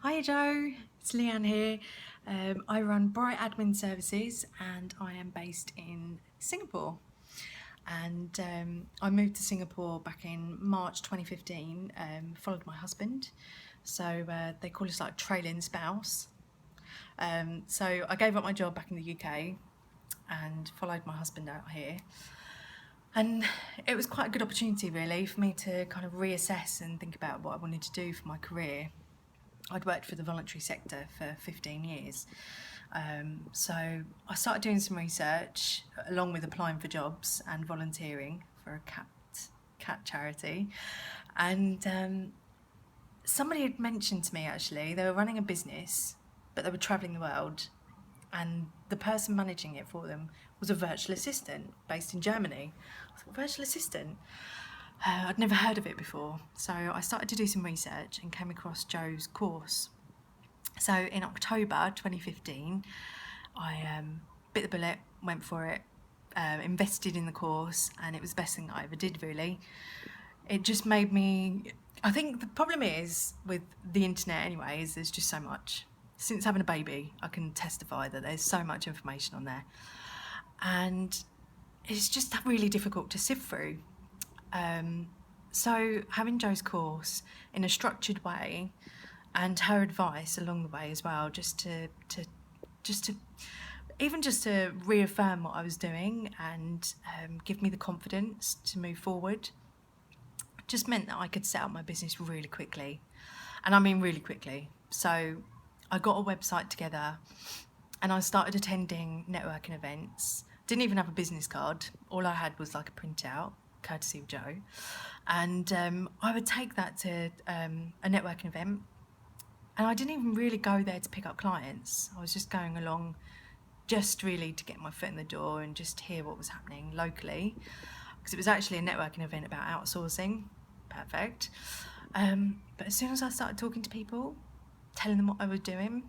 Hi Joe, it's Lianne here. I run Bright Admin Services and I am based in Singapore. And I moved to Singapore back in March 2015, followed my husband. So they call us like trailing spouse. So I gave up my job back in the UK and followed my husband out here. And it was quite a good opportunity really for me to kind of reassess and think about what I wanted to do for my career. I'd worked for the voluntary sector for 15 years. So I started doing some research along with applying for jobs and volunteering for a cat charity. And somebody had mentioned to me actually, they were running a business, but they were travelling the world. And the person managing it for them was a virtual assistant based in Germany. I thought, virtual assistant? I'd never heard of it before, so I started to do some research and came across Joe's course. So in October 2015, I bit the bullet, went for it, invested in the course, and it was the best thing I ever did really. It just made me, I think the problem is with the internet anyway, is there's just so much. Since having a baby, I can testify that there's so much information on there. And it's just really difficult to sift through. So having Joe's course in a structured way and her advice along the way as well, just to reaffirm what I was doing and give me the confidence to move forward, just meant that I could set up my business really quickly. And I mean really quickly. So I got a website together and I started attending networking events. Didn't even have a business card. All I had was like a printout, courtesy of Joe. And I would take that to a networking event. And I didn't even really go there to pick up clients. I was just going along just really to get my foot in the door and just hear what was happening locally. Because it was actually a networking event about outsourcing. Perfect. But as soon as I started talking to people, telling them what I was doing,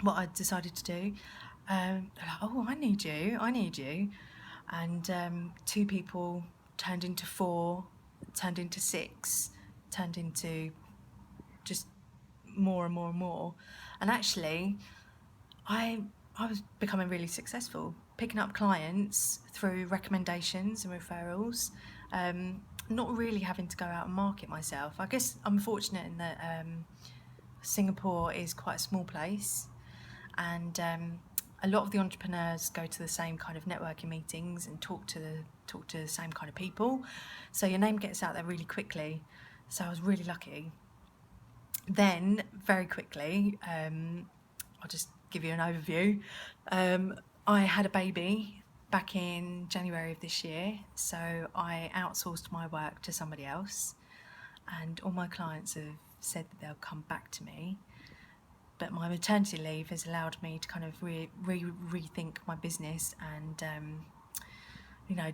what I decided to do, they're like, oh, I need you. And 2 people turned into 4, turned into 6, turned into just more and more and more. And actually, I was becoming really successful, picking up clients through recommendations and referrals, not really having to go out and market myself. I guess I'm fortunate in that Singapore is quite a small place, and a lot of the entrepreneurs go to the same kind of networking meetings and talk to the same kind of people, so your name gets out there really quickly. So I was really lucky. Then very quickly, I'll just give you an overview. I had a baby back in January of this year, so I outsourced my work to somebody else, and all my clients have said that they'll come back to me. But my maternity leave has allowed me to kind of rethink my business and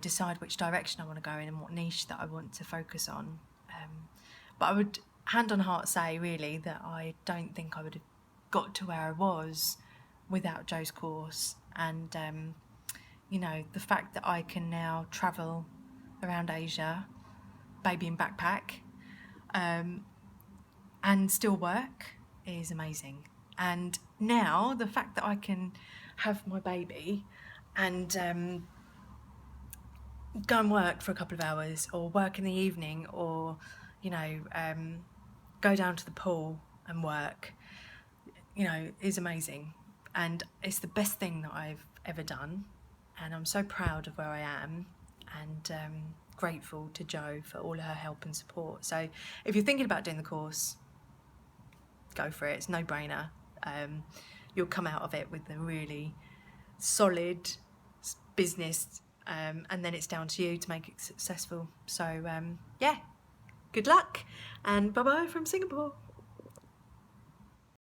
decide which direction I want to go in and what niche that I want to focus on. But I would hand on heart say really that I don't think I would have got to where I was without Joe's course. And the fact that I can now travel around Asia, baby in backpack, and still work is amazing. And now the fact that I can have my baby and go and work for a couple of hours, or work in the evening, or go down to the pool and work, is amazing. And it's the best thing that I've ever done, and I'm so proud of where I am, and grateful to Joe for all her help and support. So if you're thinking about doing the course, go for it. It's no brainer. You'll come out of it with a really solid business, and then it's down to you to make it successful. So yeah, good luck, and bye bye from Singapore.